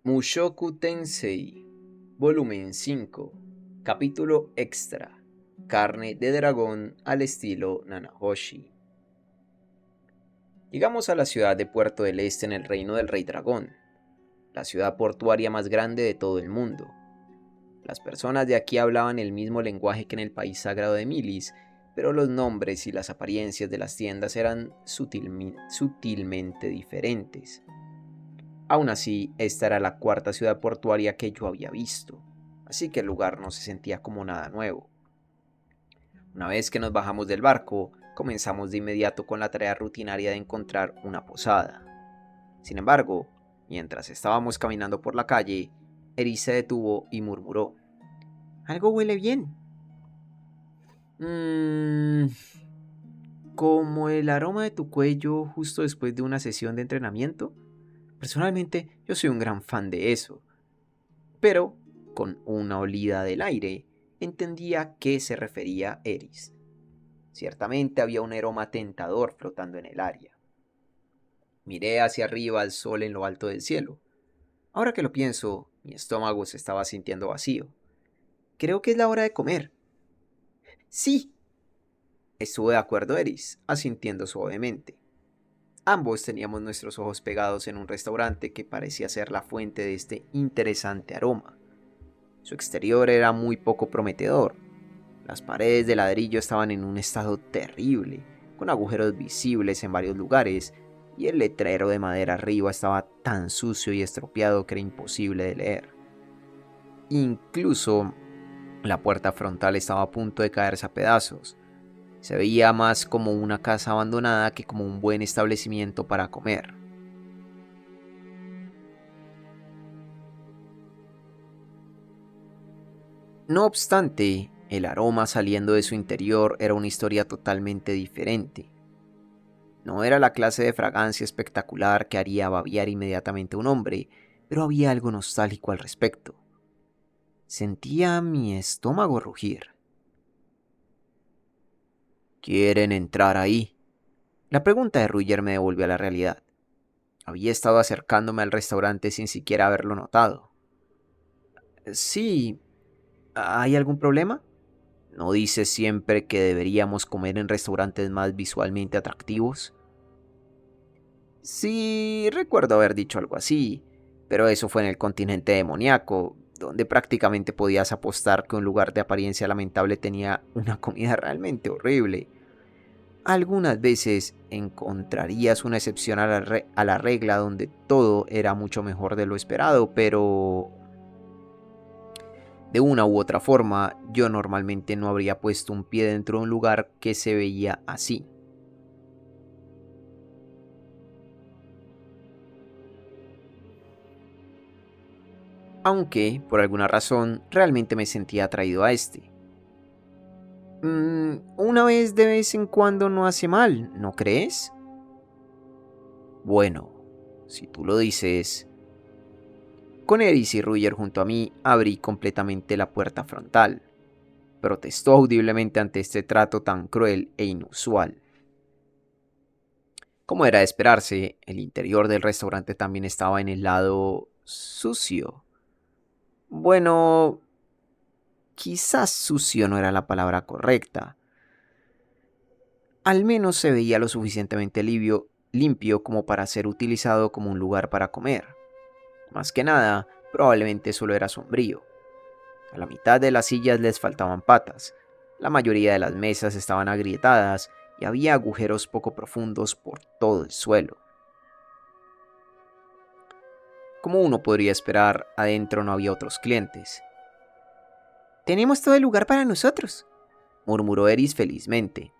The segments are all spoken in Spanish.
Mushoku Tensei, volumen 5, capítulo extra, carne de dragón al estilo Nanahoshi. Llegamos a la ciudad de Puerto del Este en el reino del Rey Dragón, la ciudad portuaria más grande de todo el mundo. Las personas de aquí hablaban el mismo lenguaje que en el país sagrado de Milis, pero los nombres y las apariencias de las tiendas eran sutilmente diferentes. Aún así, esta era la cuarta ciudad portuaria que yo había visto, así que el lugar no se sentía como nada nuevo. Una vez que nos bajamos del barco, comenzamos de inmediato con la tarea rutinaria de encontrar una posada. Sin embargo, mientras estábamos caminando por la calle, Eris se detuvo y murmuró: Algo huele bien. Mmm... como el aroma de tu cuello justo después de una sesión de entrenamiento. Personalmente, yo soy un gran fan de eso. Pero, con una olida del aire, entendía a qué se refería Eris. Ciertamente había un aroma tentador flotando en el área. Miré hacia arriba al sol en lo alto del cielo. Ahora que lo pienso, mi estómago se estaba sintiendo vacío. Creo que es la hora de comer. Sí. Estuvo de acuerdo Eris, asintiendo suavemente. Ambos teníamos nuestros ojos pegados en un restaurante que parecía ser la fuente de este interesante aroma. Su exterior era muy poco prometedor. Las paredes de ladrillo estaban en un estado terrible, con agujeros visibles en varios lugares, y el letrero de madera arriba estaba tan sucio y estropeado que era imposible de leer. Incluso la puerta frontal estaba a punto de caerse a pedazos. Se veía más como una casa abandonada que como un buen establecimiento para comer. No obstante, el aroma saliendo de su interior era una historia totalmente diferente. No era la clase de fragancia espectacular que haría babear inmediatamente a un hombre, pero había algo nostálgico al respecto. Sentía mi estómago rugir. ¿Quieren entrar ahí? La pregunta de Ruger me devolvió a la realidad. Había estado acercándome al restaurante sin siquiera haberlo notado. Sí, ¿hay algún problema? ¿No dices siempre que deberíamos comer en restaurantes más visualmente atractivos? Sí, recuerdo haber dicho algo así, pero eso fue en el continente demoníaco, donde prácticamente podías apostar que un lugar de apariencia lamentable tenía una comida realmente horrible. Algunas veces encontrarías una excepción a la regla donde todo era mucho mejor de lo esperado, pero de una u otra forma yo normalmente no habría puesto un pie dentro de un lugar que se veía así. Aunque, por alguna razón, realmente me sentía atraído a este. Una vez de vez en cuando no hace mal, ¿no crees? Bueno, si tú lo dices. Con Eris y Ruger junto a mí, abrí completamente la puerta frontal. Protestó audiblemente ante este trato tan cruel e inusual. Como era de esperarse, el interior del restaurante también estaba en el lado sucio. Bueno, quizás sucio no era la palabra correcta. Al menos se veía lo suficientemente limpio como para ser utilizado como un lugar para comer. Más que nada, probablemente solo era sombrío. A la mitad de las sillas les faltaban patas, la mayoría de las mesas estaban agrietadas y había agujeros poco profundos por todo el suelo. Como uno podría esperar, adentro no había otros clientes. Tenemos todo el lugar para nosotros, Murmuró Eris felizmente.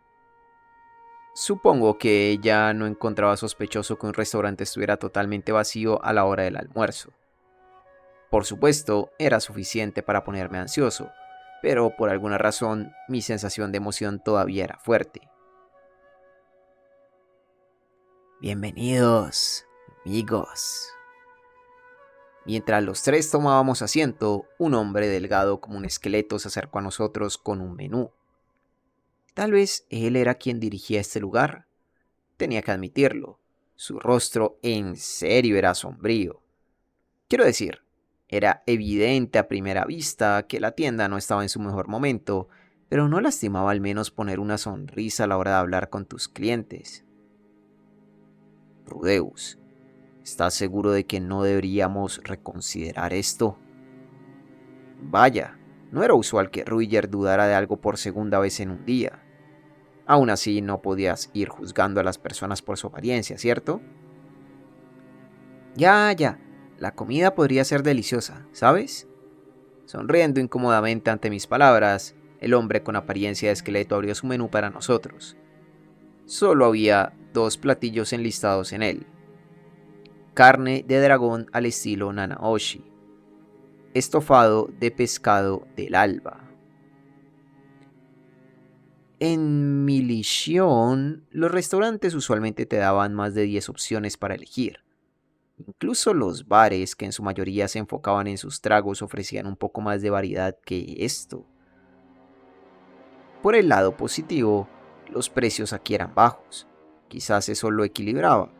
Supongo que ella no encontraba sospechoso que un restaurante estuviera totalmente vacío a la hora del almuerzo. Por supuesto, era suficiente para ponerme ansioso, pero por alguna razón mi sensación de emoción todavía era fuerte. Bienvenidos, amigos. Mientras los tres tomábamos asiento, un hombre delgado como un esqueleto se acercó a nosotros con un menú. Tal vez él era quien dirigía este lugar. Tenía que admitirlo. Su rostro en serio era sombrío. Quiero decir, era evidente a primera vista que la tienda no estaba en su mejor momento, pero no lastimaba al menos poner una sonrisa a la hora de hablar con tus clientes. Rudeus, ¿estás seguro de que no deberíamos reconsiderar esto? Vaya, no era usual que Ruiger dudara de algo por segunda vez en un día. Aún así, no podías ir juzgando a las personas por su apariencia, ¿cierto? Ya, la comida podría ser deliciosa, ¿sabes? Sonriendo incómodamente ante mis palabras, el hombre con apariencia de esqueleto abrió su menú para nosotros. Solo había 2 platillos enlistados en él. Carne de dragón al estilo Nanaoshi. Estofado de pescado del alba. En Milición, los restaurantes usualmente te daban más de 10 opciones para elegir. Incluso los bares, que en su mayoría se enfocaban en sus tragos, ofrecían un poco más de variedad que esto. Por el lado positivo, los precios aquí eran bajos. Quizás eso lo equilibraba.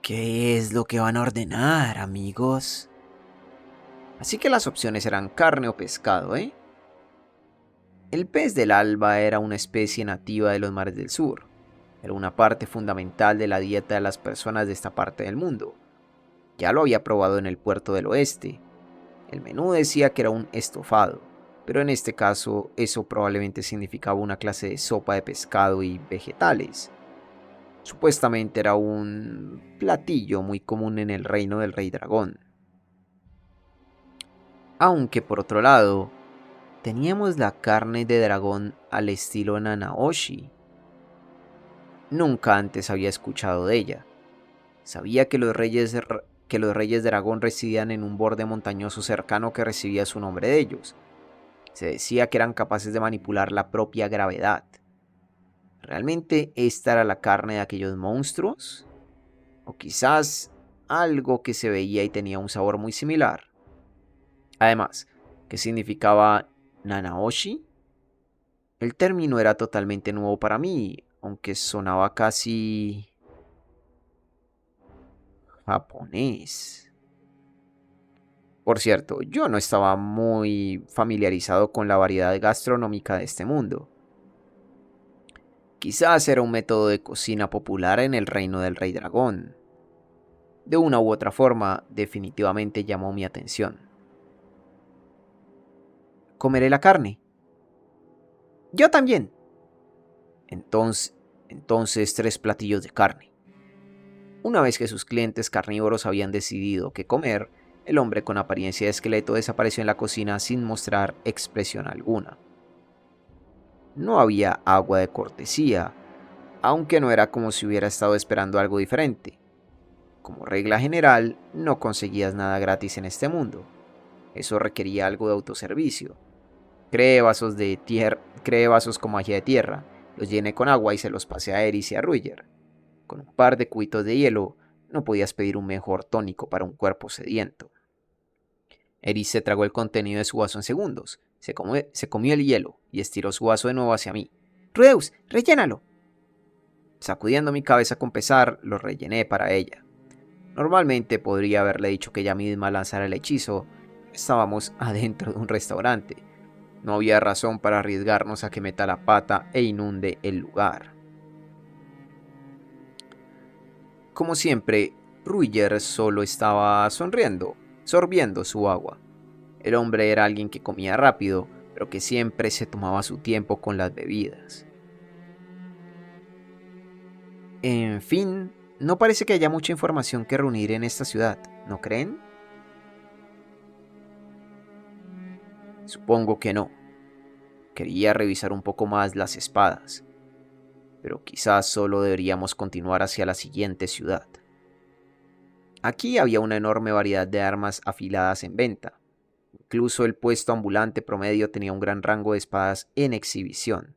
¿Qué es lo que van a ordenar, amigos? Así que las opciones eran carne o pescado, ¿eh? El pez del alba era una especie nativa de los mares del sur. Era una parte fundamental de la dieta de las personas de esta parte del mundo. Ya lo había probado en el puerto del oeste. El menú decía que era un estofado, pero en este caso eso probablemente significaba una clase de sopa de pescado y vegetales. Supuestamente era un platillo muy común en el reino del rey dragón. Aunque por otro lado, teníamos la carne de dragón al estilo Nanaoshi. Nunca antes había escuchado de ella. Sabía que los reyes dragón residían en un borde montañoso cercano que recibía su nombre de ellos. Se decía que eran capaces de manipular la propia gravedad. ¿Realmente esta era la carne de aquellos monstruos? ¿O quizás algo que se veía y tenía un sabor muy similar? Además, ¿qué significaba Nanaoshi? El término era totalmente nuevo para mí, aunque sonaba casi japonés. Por cierto, yo no estaba muy familiarizado con la variedad gastronómica de este mundo. Quizás era un método de cocina popular en el reino del rey dragón. De una u otra forma, definitivamente llamó mi atención. ¿Comeré la carne? Yo también. Entonces 3 platillos de carne. Una vez que sus clientes carnívoros habían decidido qué comer, el hombre con apariencia de esqueleto desapareció en la cocina sin mostrar expresión alguna. No había agua de cortesía, aunque no era como si hubiera estado esperando algo diferente. Como regla general, no conseguías nada gratis en este mundo. Eso requería algo de autoservicio. Creé vasos con magia de tierra, los llené con agua y se los pasé a Eris y a Ruiger. Con un par de cubitos de hielo, no podías pedir un mejor tónico para un cuerpo sediento. Eris se tragó el contenido de su vaso en segundos, se comió el hielo y estiró su vaso de nuevo hacia mí. Rudeus, rellénalo. Sacudiendo mi cabeza con pesar, lo rellené para ella. Normalmente podría haberle dicho que ella misma lanzara el hechizo. Estábamos adentro de un restaurante. No había razón para arriesgarnos a que meta la pata e inunde el lugar. Como siempre, Ruiger solo estaba sorbiendo su agua. El hombre era alguien que comía rápido, pero que siempre se tomaba su tiempo con las bebidas. En fin, no parece que haya mucha información que reunir en esta ciudad, ¿no creen? Supongo que no. Quería revisar un poco más las espadas, pero quizás solo deberíamos continuar hacia la siguiente ciudad. Aquí había una enorme variedad de armas afiladas en venta. Incluso el puesto ambulante promedio tenía un gran rango de espadas en exhibición.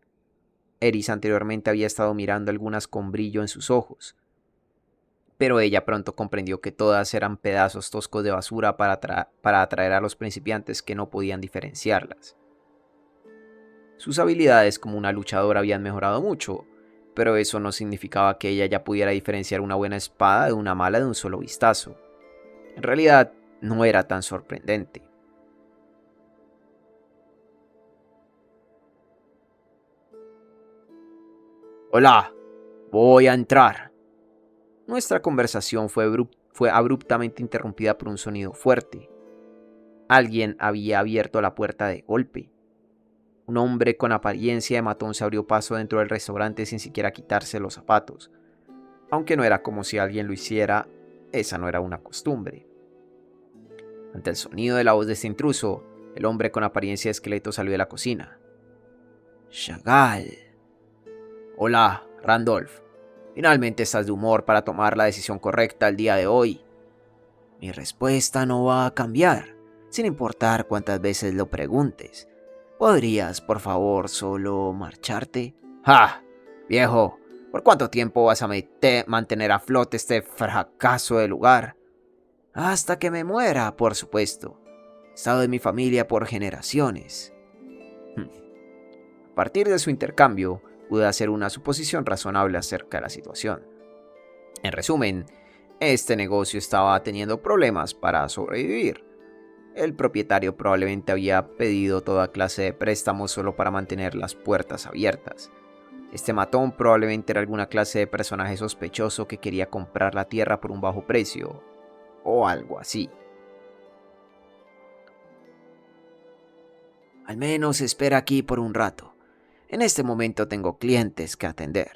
Eris anteriormente había estado mirando algunas con brillo en sus ojos, pero ella pronto comprendió que todas eran pedazos toscos de basura para atraer a los principiantes que no podían diferenciarlas. Sus habilidades como una luchadora habían mejorado mucho, pero eso no significaba que ella ya pudiera diferenciar una buena espada de una mala de un solo vistazo. En realidad, no era tan sorprendente. Hola, voy a entrar. Nuestra conversación fue abruptamente interrumpida por un sonido fuerte. Alguien había abierto la puerta de golpe. Un hombre con apariencia de matón se abrió paso dentro del restaurante sin siquiera quitarse los zapatos. Aunque no era como si alguien lo hiciera, esa no era una costumbre. Ante el sonido de la voz de este intruso, el hombre con apariencia de esqueleto salió de la cocina. Chagall. Hola, Randolph. Finalmente estás de humor para tomar la decisión correcta el día de hoy. Mi respuesta no va a cambiar, sin importar cuántas veces lo preguntes. ¿Podrías, por favor, solo marcharte? ¡Ja! Viejo, ¿por cuánto tiempo vas a mantener a flote este fracaso de lugar? Hasta que me muera, por supuesto. He estado en mi familia por generaciones. A partir de su intercambio, pude hacer una suposición razonable acerca de la situación. En resumen, este negocio estaba teniendo problemas para sobrevivir. El propietario probablemente había pedido toda clase de préstamos solo para mantener las puertas abiertas. Este matón probablemente era alguna clase de personaje sospechoso que quería comprar la tierra por un bajo precio, o algo así. Al menos espera aquí por un rato. En este momento tengo clientes que atender.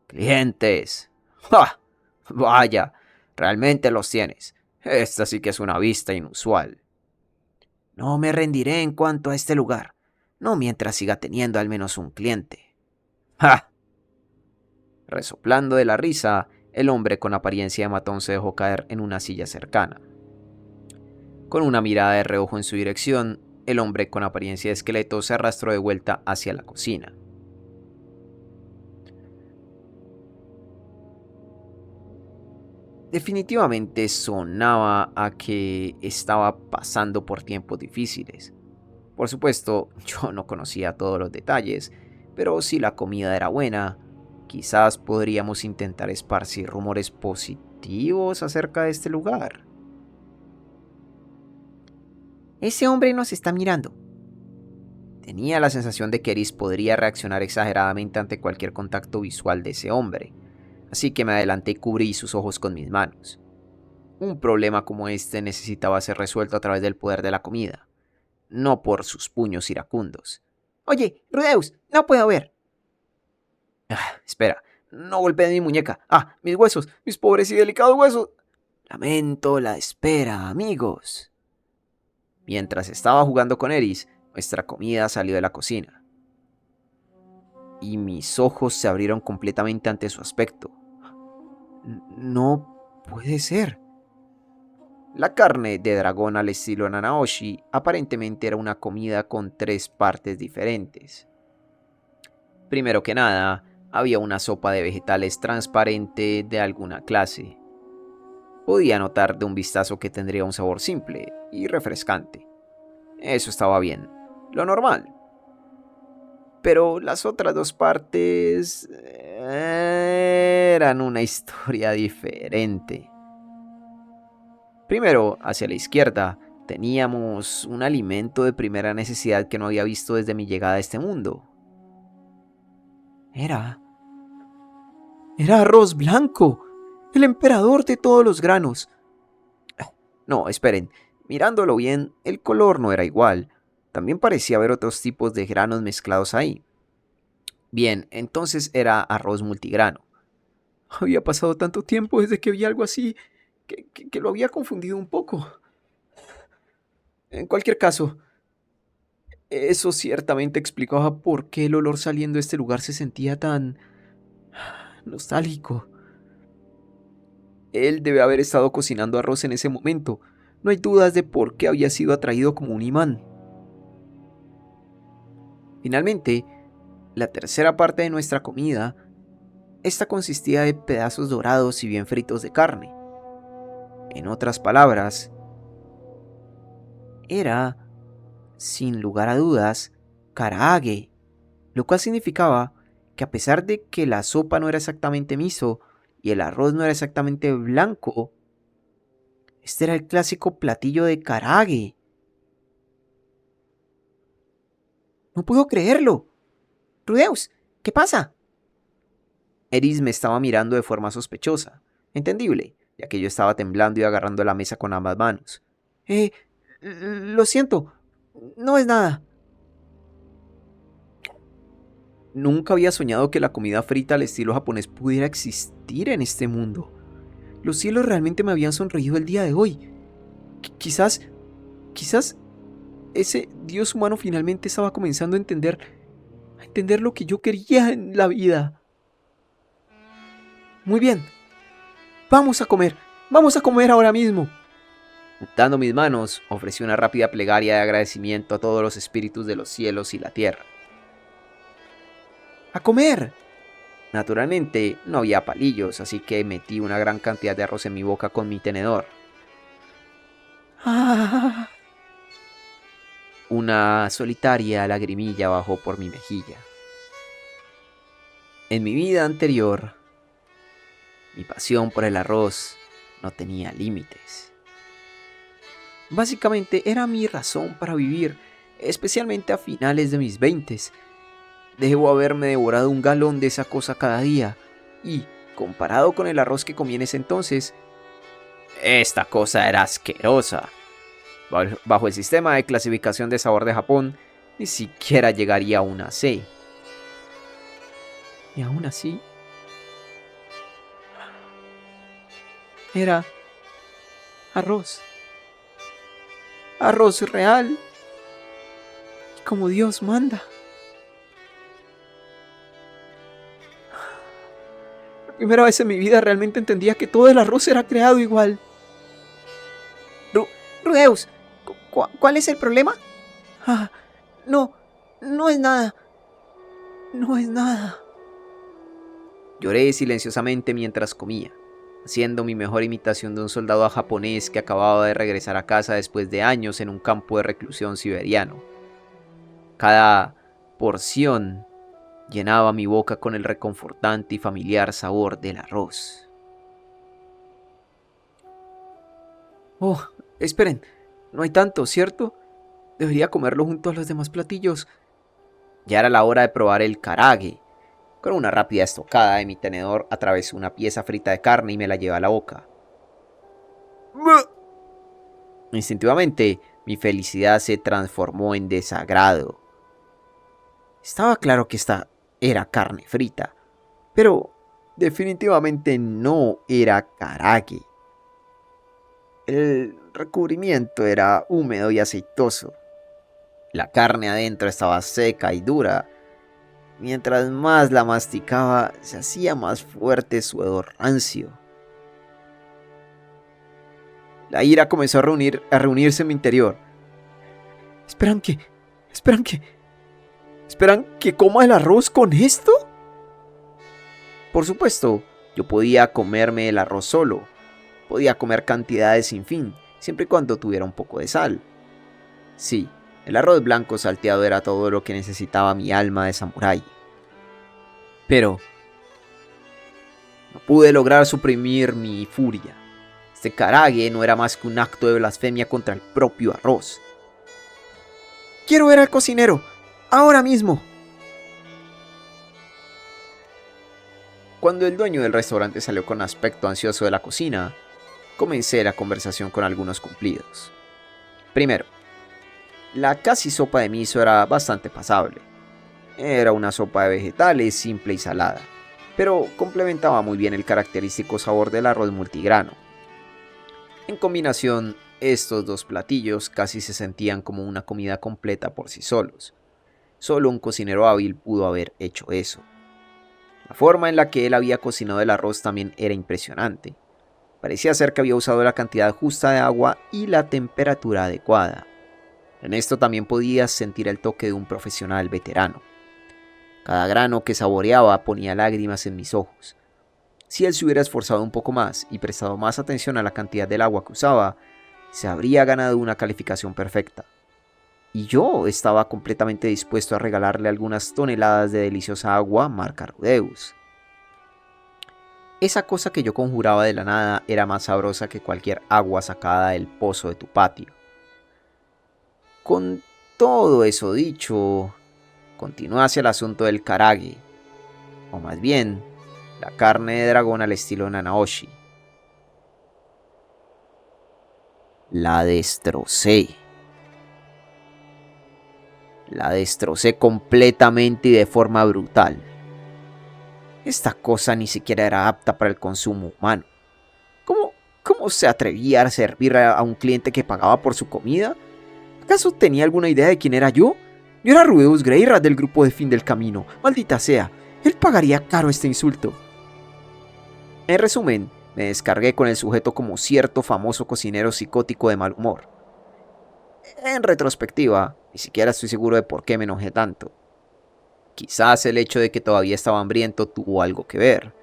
¿Clientes? ¡Ja! Vaya, realmente los tienes. Esta sí que es una vista inusual. No me rendiré en cuanto a este lugar, no mientras siga teniendo al menos un cliente. ¡Ja! Resoplando de la risa, el hombre con apariencia de matón se dejó caer en una silla cercana. Con una mirada de reojo en su dirección, el hombre con apariencia de esqueleto se arrastró de vuelta hacia la cocina. Definitivamente sonaba a que estaba pasando por tiempos difíciles. Por supuesto, yo no conocía todos los detalles, pero si la comida era buena, quizás podríamos intentar esparcir rumores positivos acerca de este lugar. Ese hombre nos está mirando. Tenía la sensación de que Eris podría reaccionar exageradamente ante cualquier contacto visual de ese hombre, así que me adelanté y cubrí sus ojos con mis manos. Un problema como este necesitaba ser resuelto a través del poder de la comida, no por sus puños iracundos. Oye, Rudeus, no puedo ver. Espera, no golpees mi muñeca. Mis huesos, mis pobres y delicados huesos. Lamento la espera, amigos. Mientras estaba jugando con Eris, nuestra comida salió de la cocina. Y mis ojos se abrieron completamente ante su aspecto. No puede ser. La carne de dragón al estilo Nanaoshi aparentemente era una comida con 3 partes diferentes. Primero que nada, había una sopa de vegetales transparente de alguna clase. Podía notar de un vistazo que tendría un sabor simple y refrescante. Eso estaba bien, lo normal. Pero las otras 2 partes eran una historia diferente. Primero, hacia la izquierda, teníamos un alimento de primera necesidad que no había visto desde mi llegada a este mundo. Era arroz blanco, el emperador de todos los granos. No, esperen, mirándolo bien, el color no era igual. También parecía haber otros tipos de granos mezclados ahí. Bien, entonces era arroz multigrano. Había pasado tanto tiempo desde que vi algo así que lo había confundido un poco. En cualquier caso, eso ciertamente explicaba por qué el olor saliendo de este lugar se sentía tan nostálgico. Él debe haber estado cocinando arroz en ese momento. No hay dudas de por qué había sido atraído como un imán. Finalmente, la tercera parte de nuestra comida, esta consistía de pedazos dorados y bien fritos de carne. En otras palabras, era, sin lugar a dudas, karaage, lo cual significaba que a pesar de que la sopa no era exactamente miso y el arroz no era exactamente blanco, este era el clásico platillo de karage. No puedo creerlo. Rudeus, ¿qué pasa? Eris me estaba mirando de forma sospechosa, entendible, ya que yo estaba temblando y agarrando la mesa con ambas manos. Lo siento, no es nada. Nunca había soñado que la comida frita al estilo japonés pudiera existir en este mundo. Los cielos realmente me habían sonreído el día de hoy. Quizás ese Dios humano finalmente estaba comenzando a entender lo que yo quería en la vida. Muy bien, vamos a comer ahora mismo. Juntando mis manos, ofrecí una rápida plegaria de agradecimiento a todos los espíritus de los cielos y la tierra. ¡A comer! Naturalmente, no había palillos, así que metí una gran cantidad de arroz en mi boca con mi tenedor. ¡Ah! Una solitaria lagrimilla bajó por mi mejilla. En mi vida anterior, mi pasión por el arroz no tenía límites. Básicamente era mi razón para vivir, especialmente a finales de mis 20s. Debo haberme devorado un galón de esa cosa cada día y, comparado con el arroz que comí en ese entonces, esta cosa era asquerosa. Bajo el sistema de clasificación de sabor de Japón, ni siquiera llegaría a una C. Y aún así, era arroz. Arroz real. Como Dios manda. La primera vez en mi vida realmente entendía que todo el arroz era creado igual. Rudeus, ¿cuál es el problema? No es nada. No es nada. Lloré silenciosamente mientras comía, haciendo mi mejor imitación de un soldado japonés que acababa de regresar a casa después de años en un campo de reclusión siberiano. Cada porción llenaba mi boca con el reconfortante y familiar sabor del arroz. Oh, esperen, no hay tanto, ¿cierto? Debería comerlo junto a los demás platillos. Ya era la hora de probar el karage. Con una rápida estocada de mi tenedor atravesé una pieza frita de carne y me la llevé a la boca. Instintivamente, mi felicidad se transformó en desagrado. Estaba claro que esta era carne frita, pero definitivamente no era karage. El recubrimiento era húmedo y aceitoso. La carne adentro estaba seca y dura. Mientras más la masticaba, se hacía más fuerte su hedor rancio. La ira comenzó a reunirse en mi interior. ¿Esperan que coma el arroz con esto? Por supuesto, yo podía comerme el arroz solo. Podía comer cantidades sin fin, siempre y cuando tuviera un poco de sal. Sí, el arroz blanco salteado era todo lo que necesitaba mi alma de samurái. Pero no pude lograr suprimir mi furia. Este karage no era más que un acto de blasfemia contra el propio arroz. ¡Quiero ver al cocinero! ¡Ahora mismo! Cuando el dueño del restaurante salió con aspecto ansioso de la cocina, comencé la conversación con algunos cumplidos. Primero, la casi sopa de miso era bastante pasable. Era una sopa de vegetales simple y salada, pero complementaba muy bien el característico sabor del arroz multigrano. En combinación, estos dos platillos casi se sentían como una comida completa por sí solos. Solo un cocinero hábil pudo haber hecho eso. La forma en la que él había cocinado el arroz también era impresionante. Parecía ser que había usado la cantidad justa de agua y la temperatura adecuada. En esto también podías sentir el toque de un profesional veterano. Cada grano que saboreaba ponía lágrimas en mis ojos. Si él se hubiera esforzado un poco más y prestado más atención a la cantidad del agua que usaba, se habría ganado una calificación perfecta. y yo estaba completamente dispuesto a regalarle algunas toneladas de deliciosa agua marca Rudeus. Esa cosa que yo conjuraba de la nada era más sabrosa que cualquier agua sacada del pozo de tu patio. Con todo eso dicho, continué hacia el asunto del karage, o más bien, la carne de dragón al estilo Nanaoshi. La destrocé. La destrocé completamente y de forma brutal. Esta cosa ni siquiera era apta para el consumo humano. ¿Cómo se atrevía a servir a un cliente que pagaba por su comida? ¿Acaso tenía alguna idea de quién era yo? Yo era Rudeus Greyrat del grupo de Fin del Camino. Maldita sea, él pagaría caro este insulto. En resumen, me descargué con el sujeto como cierto famoso cocinero psicótico de mal humor. En retrospectiva, ni siquiera estoy seguro de por qué me enojé tanto. Quizás el hecho de que todavía estaba hambriento tuvo algo que ver.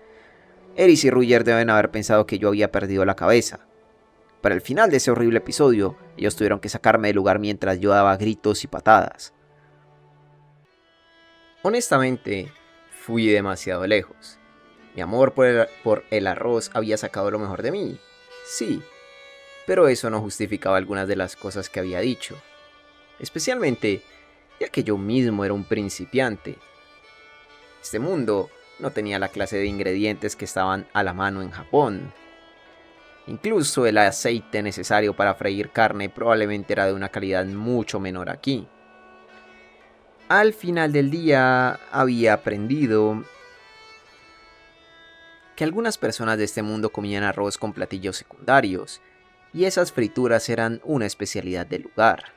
Eris y Ruger deben haber pensado que yo había perdido la cabeza. Para el final de ese horrible episodio, ellos tuvieron que sacarme del lugar mientras yo daba gritos y patadas. Honestamente, fui demasiado lejos. Mi amor por el arroz había sacado lo mejor de mí, sí, pero eso no justificaba algunas de las cosas que había dicho. Especialmente, ya que yo mismo era un principiante. Este mundo no tenía la clase de ingredientes que estaban a la mano en Japón. Incluso el aceite necesario para freír carne probablemente era de una calidad mucho menor aquí. Al final del día había aprendido que algunas personas de este mundo comían arroz con platillos secundarios, y esas frituras eran una especialidad del lugar.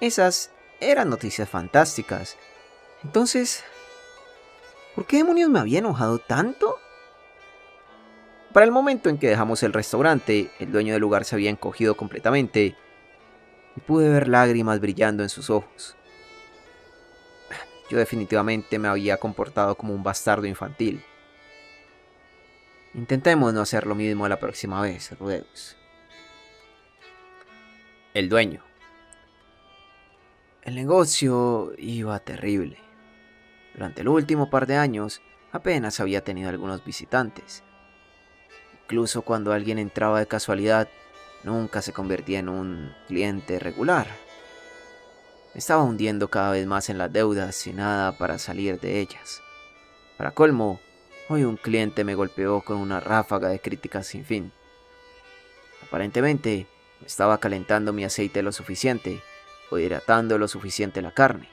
Esas eran noticias fantásticas. Entonces, ¿por qué demonios me había enojado tanto? Para el momento en que dejamos el restaurante, el dueño del lugar se había encogido completamente y pude ver lágrimas brillando en sus ojos. Yo definitivamente me había comportado como un bastardo infantil. Intentemos no hacer lo mismo la próxima vez, Rudeus. El dueño. El negocio iba terrible. Durante el último par de años apenas había tenido algunos visitantes. Incluso cuando alguien entraba de casualidad, nunca se convertía en un cliente regular. Me estaba hundiendo cada vez más en las deudas sin nada para salir de ellas. Para colmo, hoy un cliente me golpeó con una ráfaga de críticas sin fin. Aparentemente, me estaba calentando mi aceite lo suficiente o hidratando lo suficiente la carne.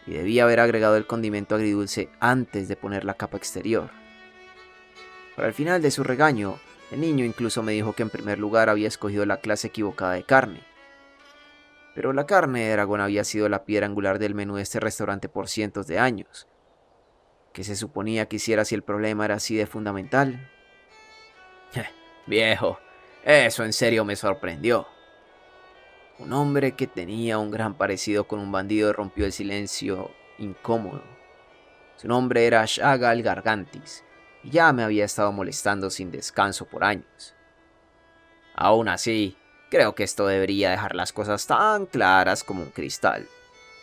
Y debía haber agregado el condimento agridulce antes de poner la capa exterior. Para el final de su regaño, el niño incluso me dijo que en primer lugar había escogido la clase equivocada de carne. Pero la carne de dragón había sido la piedra angular del menú de este restaurante por cientos de años. ¿Qué se suponía que hiciera si el problema era así de fundamental? Viejo, eso en serio me sorprendió. Un hombre que tenía un gran parecido con un bandido rompió el silencio incómodo. Su nombre era Shagal Gargantis, y ya me había estado molestando sin descanso por años. Aún así, creo que esto debería dejar las cosas tan claras como un cristal.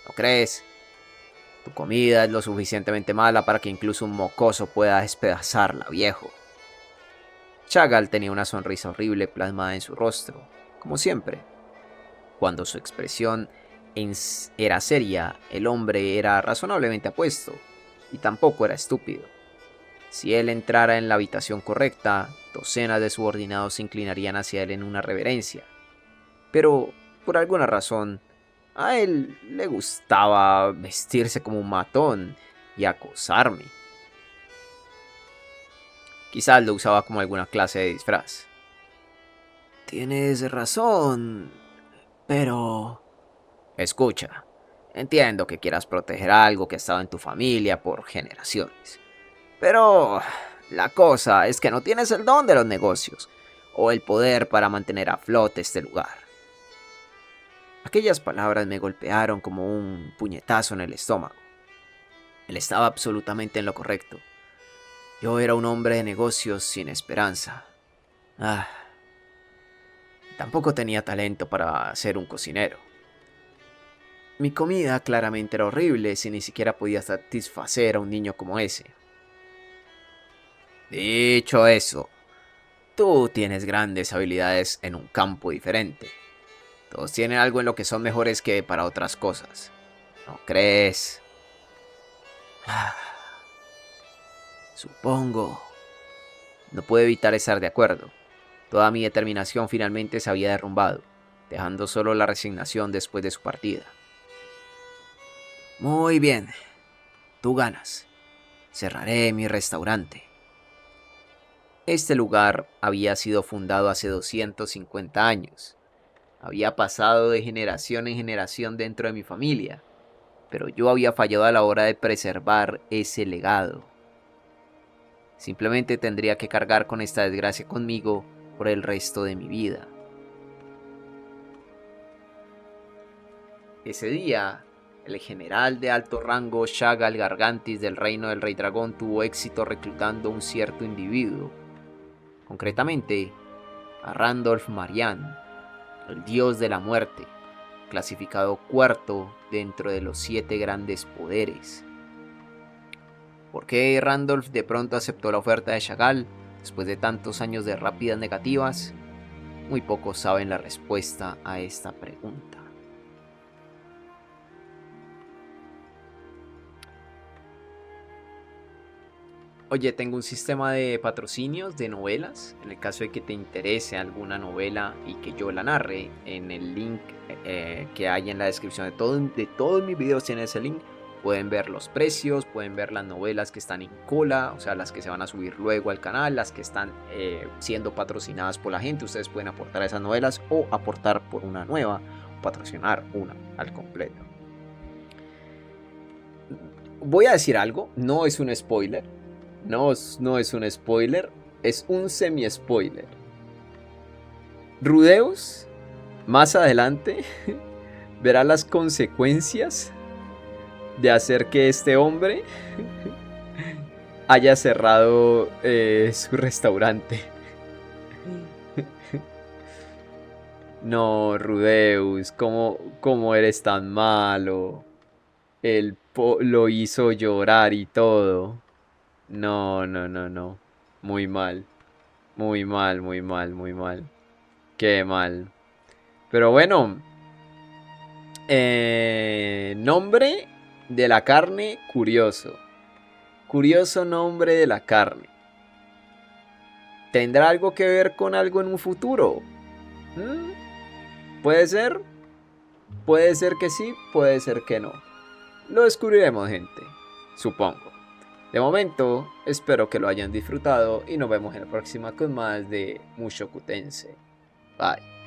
¿No crees? Tu comida es lo suficientemente mala para que incluso un mocoso pueda despedazarla, viejo. Shagal tenía una sonrisa horrible plasmada en su rostro, como siempre. Cuando su expresión era seria, el hombre era razonablemente apuesto, y tampoco era estúpido. Si él entrara en la habitación correcta, docenas de subordinados se inclinarían hacia él en una reverencia. Pero, por alguna razón, a él le gustaba vestirse como un matón y acosarme. Quizás lo usaba como alguna clase de disfraz. Tienes razón, pero... Escucha, entiendo que quieras proteger algo que ha estado en tu familia por generaciones. Pero la cosa es que no tienes el don de los negocios o el poder para mantener a flote este lugar. Aquellas palabras me golpearon como un puñetazo en el estómago. Él estaba absolutamente en lo correcto. Yo era un hombre de negocios sin esperanza. Tampoco tenía talento para ser un cocinero. Mi comida claramente era horrible si ni siquiera podía satisfacer a un niño como ese. Dicho eso, tú tienes grandes habilidades en un campo diferente. Todos tienen algo en lo que son mejores que para otras cosas. ¿No crees? Supongo. No puedo evitar estar de acuerdo. Toda mi determinación finalmente se había derrumbado, dejando solo la resignación después de su partida. Muy bien, tú ganas. Cerraré mi restaurante. Este lugar había sido fundado hace 250 años. Había pasado de generación en generación dentro de mi familia, pero yo había fallado a la hora de preservar ese legado. Simplemente tendría que cargar con esta desgracia conmigo por el resto de mi vida. Ese día, el general de alto rango Shagal Gargantis del reino del Rey Dragón tuvo éxito reclutando a un cierto individuo, concretamente a Randolph Marian, el dios de la muerte, clasificado cuarto dentro de los 7 grandes poderes. ¿Por qué Randolph de pronto aceptó la oferta de Shagal después de tantos años de rápidas negativas? Muy pocos saben la respuesta a esta pregunta. Oye, tengo un sistema de patrocinios de novelas. En el caso de que te interese alguna novela y que yo la narre, en el link que hay en la descripción de todos mis videos tiene ese link. Pueden ver los precios, pueden ver las novelas que están en cola, o sea, las que se van a subir luego al canal, las que están siendo patrocinadas por la gente. Ustedes pueden aportar a esas novelas o aportar por una nueva, o patrocinar una al completo. Voy a decir algo, no es un spoiler. No es un spoiler, es un semi-spoiler. Rudeus, más adelante, verá las consecuencias de hacer que este hombre haya cerrado su restaurante. No, Rudeus, ¿cómo eres tan malo? Él lo hizo llorar y todo. No. Muy mal. Muy mal, muy mal, muy mal. Qué mal. Pero bueno. Nombre de la carne, curioso. Curioso nombre de la carne. ¿Tendrá algo que ver con algo en un futuro? ¿Puede ser? Puede ser que sí, puede ser que no. Lo descubriremos, gente. Supongo. De momento, espero que lo hayan disfrutado y nos vemos en la próxima con más de Mushoku Tensei. Bye.